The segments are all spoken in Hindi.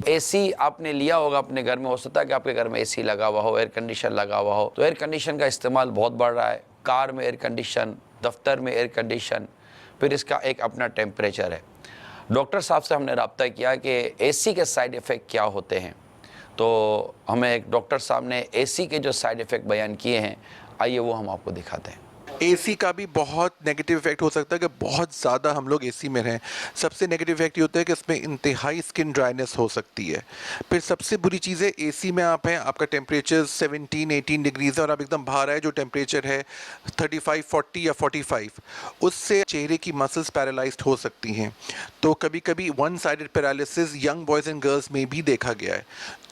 एसी आपने लिया होगा अपने घर में, हो सकता है कि आपके घर में एसी लगा हुआ हो, एयर कंडीशन लगा हुआ हो, तो एयर कंडीशन का इस्तेमाल बहुत बढ़ रहा है। कार में एयर कंडीशन, दफ्तर में एयर कंडीशन, फिर इसका एक अपना टेम्परेचर है। डॉक्टर साहब से हमने रब्ता किया कि एसी के साइड इफ़ेक्ट क्या होते हैं, तो हमें एक डॉक्टर साहब ने एसी के जो साइड इफ़ेक्ट बयान किए हैं, आइए वो हम आपको दिखाते हैं। एसी का भी बहुत नेगेटिव इफेक्ट हो सकता है कि बहुत ज़्यादा हम लोग एसी में रहें। सबसे नेगेटिव इफेक्ट ये होता है कि इसमें इंतहाई स्किन ड्राइनेस हो सकती है। फिर सबसे बुरी चीज़ है, एसी में आप हैं, आपका टेम्परेचर 17-18 डिग्रीज़ है और आप एकदम बाहर आए, जो टेम्परेचर है 35, 40 या 45, उससे चेहरे की मसल्स पैरालाइज्ड हो सकती हैं। तो कभी कभी one sided paralysis young boys and girls में भी देखा गया है।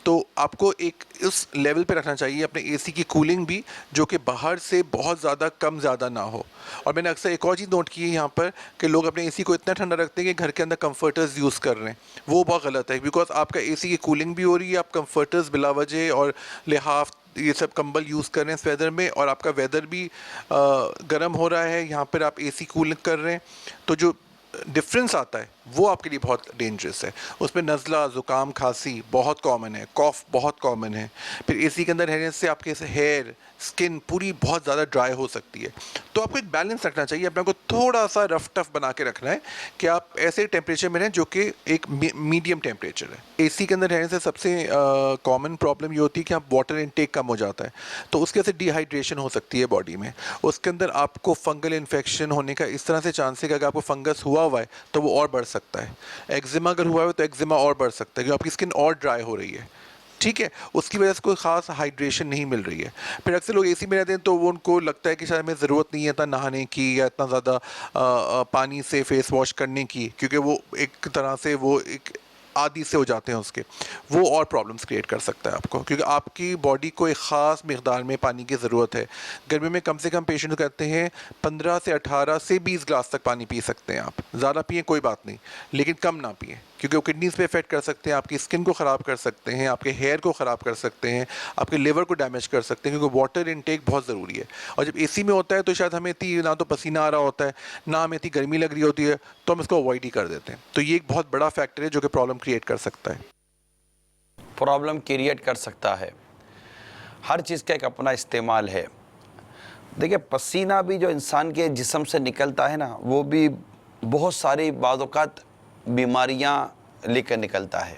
तो आपको एक उस लेवल पे रखना चाहिए अपने एसी की कूलिंग भी, जो कि बाहर से बहुत ज़्यादा कम ज़्यादा ना हो। और मैंने अक्सर एक और चीज़ नोट की है यहाँ पर कि लोग अपने एसी को इतना ठंडा रखते हैं कि घर के अंदर कंफर्टर्स यूज़ कर रहे हैं। वो बहुत गलत है, बिकॉज आपका एसी की कूलिंग भी हो रही है, आप कंफर्टर्स बिला वजह और लिहाफ ये सब कंबल यूज़ कर रहे हैं इस वेदर में, और आपका वेदर भी गर्म हो रहा है, यहाँ पर आप एसी कूलिंग कर रहे हैं, तो जो डिफरेंस आता है वो आपके लिए बहुत डेंजरस है। उसमें नज़ला, ज़ुकाम, खांसी बहुत कॉमन है, कॉफ़ बहुत कॉमन है। फिर एसी के अंदर रहने से आपके हेयर, स्किन पूरी बहुत ज़्यादा ड्राई हो सकती है। तो आपको एक बैलेंस रखना चाहिए, अपने को थोड़ा सा रफ टफ बना के रखना है कि आप ऐसे टेम्परेचर में रहें जो कि एक मीडियम टेम्परेचर है। एसी के अंदर रहने से सबसे कॉमन प्रॉब्लम ये होती है कि आप वाटर इनटेक कम हो जाता है, तो उसके वजह से डिहाइड्रेशन हो सकती है बॉडी में। उसके अंदर आपको फंगल इन्फेक्शन होने का इस तरह से चांस है कि अगर आपको फंगस हुआ है तो वो और बढ़ सकता है। एक्जिमा अगर हुआ है तो एक्जिमा और बढ़ सकता है, क्योंकि आपकी स्किन और ड्राई हो रही है, ठीक है, उसकी वजह से कोई ख़ास हाइड्रेशन नहीं मिल रही है। फिर अक्सर लोग एसी में रहते हैं तो वो उनको लगता है कि शायद हमें ज़रूरत नहीं है इतना नहाने की या इतना ज़्यादा पानी से फेस वॉश करने की, क्योंकि वो एक तरह से वो एक आदी से हो जाते हैं उसके, वो और प्रॉब्लम्स क्रिएट कर सकता है आपको, क्योंकि आपकी बॉडी को एक ख़ास मकदार में पानी की ज़रूरत है। गर्मी में कम से कम पेशेंट कहते हैं 15 से 18 से 20 ग्लास तक पानी पी सकते हैं आप। ज़्यादा पिए कोई बात नहीं, लेकिन कम ना पिए, क्योंकि वो किडनीज़ पे इफेक्ट कर सकते हैं, आपकी स्किन को ख़राब कर सकते हैं, आपके हेयर को ख़राब कर सकते हैं, आपके लिवर को डैमेज कर सकते हैं, क्योंकि वाटर इनटेक बहुत ज़रूरी है। और जब एसी में होता है तो शायद हमें इतनी ना तो पसीना आ रहा होता है, ना हमें इतनी गर्मी लग रही होती है, तो हम इसको अवॉइड ही कर देते हैं। तो ये एक बहुत बड़ा फैक्टर है जो कि प्रॉब्लम क्रिएट कर सकता है। प्रॉब्लम क्रिएट कर सकता है। हर चीज़ का एक अपना इस्तेमाल है। देखिए, पसीना भी जो इंसान के जिस्म से निकलता है ना, वो भी बहुत सारी बाज़ औक़ात बीमारियाँ लेकर निकलता है।